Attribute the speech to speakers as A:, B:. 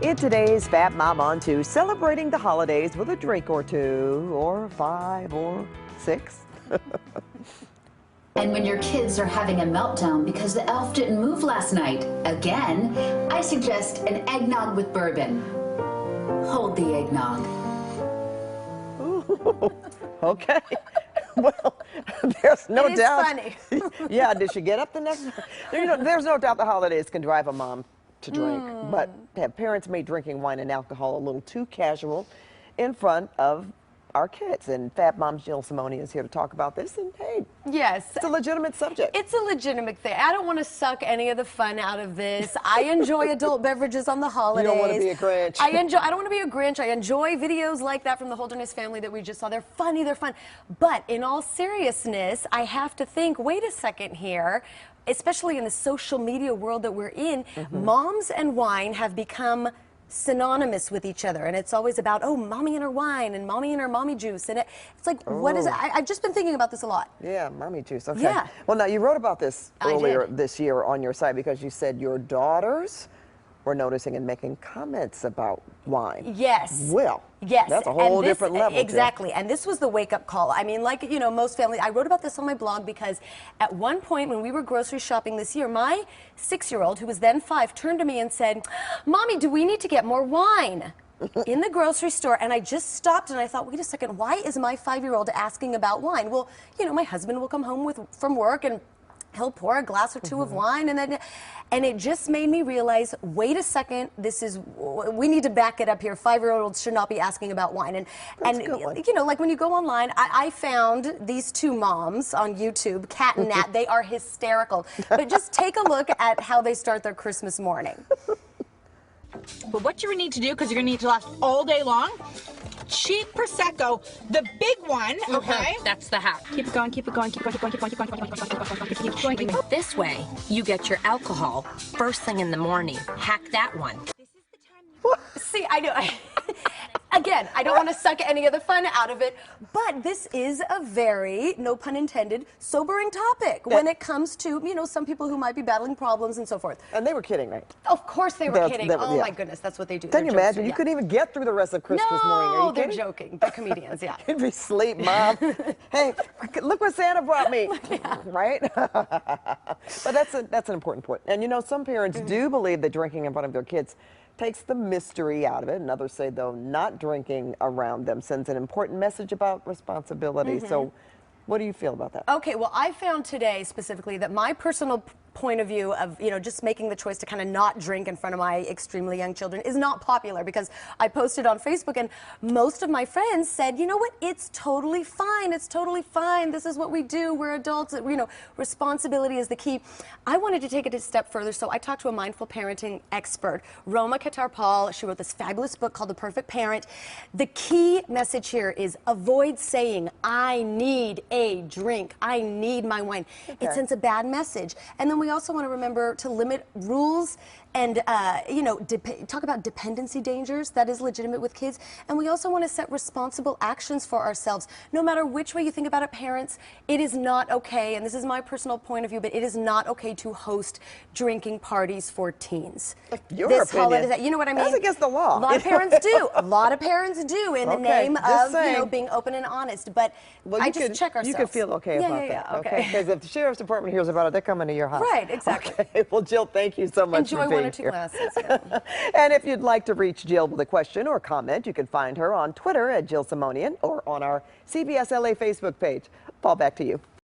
A: In today's Fat Mom on 2, celebrating the holidays with a drink or two, or 5 or 6.
B: And when your kids are having a meltdown because the elf didn't move last night, again, I suggest an eggnog with bourbon. Hold the eggnog.
A: Ooh, okay. Well, there's no doubt.
C: It is funny.
A: Yeah, did she get up the next? There's no doubt the holidays can drive a mom to drink, but have parents made drinking wine and alcohol a little too casual in front of our kids? And Fat Mom Jill Simonian is here to talk about this, and hey,
C: yes,
A: it's a legitimate subject.
C: It's a legitimate thing. I don't want to suck any of the fun out of this. I enjoy adult beverages on the holidays.
A: You don't want to be a Grinch.
C: I don't want to be a Grinch. I enjoy videos like that from the Holderness family that we just saw. They're funny, they're fun. But in all seriousness, I have to think, wait a second here, especially in the social media world that we're in, moms and wine have become synonymous with each other, and it's always about, oh, mommy and her wine and mommy and her mommy juice, and it's like, what is it? I've just been thinking about this a lot.
A: Yeah, mommy juice. Okay.
C: Yeah.
A: Well, now you wrote about this earlier this year on your site because you said your daughters were noticing and making comments about wine.
C: Yes.
A: Well,
C: yes.
A: That's a whole different level.
C: Exactly. And this was the wake-up call. I mean, like, you know, most families, I wrote about this on my blog because at one point when we were grocery shopping this year, my 6-year-old, who was then 5, turned to me and said, Mommy, do we need to get more wine? In the grocery store, and I just stopped and I thought, wait a second, why is my 5-year-old asking about wine? Well, you know, my husband will come home from work and he'll pour a glass or two of wine, and it just made me realize, wait a second, we need to back it up here. 5-year-olds should not be asking about wine. And you know, like when you go online, I found these 2 moms on YouTube, Cat and Nat. They are hysterical. But just take a look at how they start their Christmas morning.
D: But what you're gonna need to do, because you're gonna need to last all day long, cheap Prosecco, the big one, okay?
E: That's the hack.
D: Keep it going, keep it going, keep it going, keep it going, keep it going, keep it going, keep it going.
E: This way, you get your alcohol first thing in the morning. Hack that one.
C: See, I know. Again, I don't want to suck any of the fun out of it, but this is a very, no pun intended, sobering topic when it comes to, you know, some people who might be battling problems and so forth.
A: And they were kidding, right?
C: Of course they were kidding. Oh my goodness, that's what they do.
A: Can you imagine? You couldn't even get through the rest of Christmas morning. Are you
C: they're
A: kidding?
C: joking. They're comedians, yeah.
A: You'd be asleep, Mom. Hey, look what Santa brought me. Right? But that's an important point. And you know, some parents do believe that drinking in front of their kids takes the mystery out of it, and others say, though, not drinking around them sends an important message about responsibility. So what do you feel about that?
C: Okay, well, I found today specifically that my personal point of view of, you know, just making the choice to kind of not drink in front of my extremely young children is not popular, because I posted on Facebook and most of my friends said, you know what, it's totally fine. It's totally fine. This is what we do. We're adults. You know, responsibility is the key. I wanted to take it a step further, so I talked to a mindful parenting expert, Roma Katar-Paul. She wrote this fabulous book called The Perfect Parent. The key message here is avoid saying, I need a drink. I need my wine. It sends a bad message. And then we also want to remember to limit rules and, you know, talk about dependency dangers. That is legitimate with kids. And we also want to set responsible actions for ourselves. No matter which way you think about it, parents, it is not okay, and this is my personal point of view, but it is not okay to host drinking parties for teens.
A: Your
C: this
A: opinion.
C: Holiday, you know what I mean?
A: That's against the law.
C: A lot of parents do. A lot of parents do in the name of, you know, being open and honest. But I just check ourselves.
A: You can feel okay about that.
C: Okay.
A: Because if the sheriff's department hears about it, they're coming to your house.
C: Right, exactly.
A: Okay. Well, Jill, thank you so much for being here.
C: Enjoy 1 or 2 glasses. Yeah.
A: And if you'd like to reach Jill with a question or comment, you can find her on Twitter at Jill Simonian or on our CBS LA Facebook page. Paul, back to you.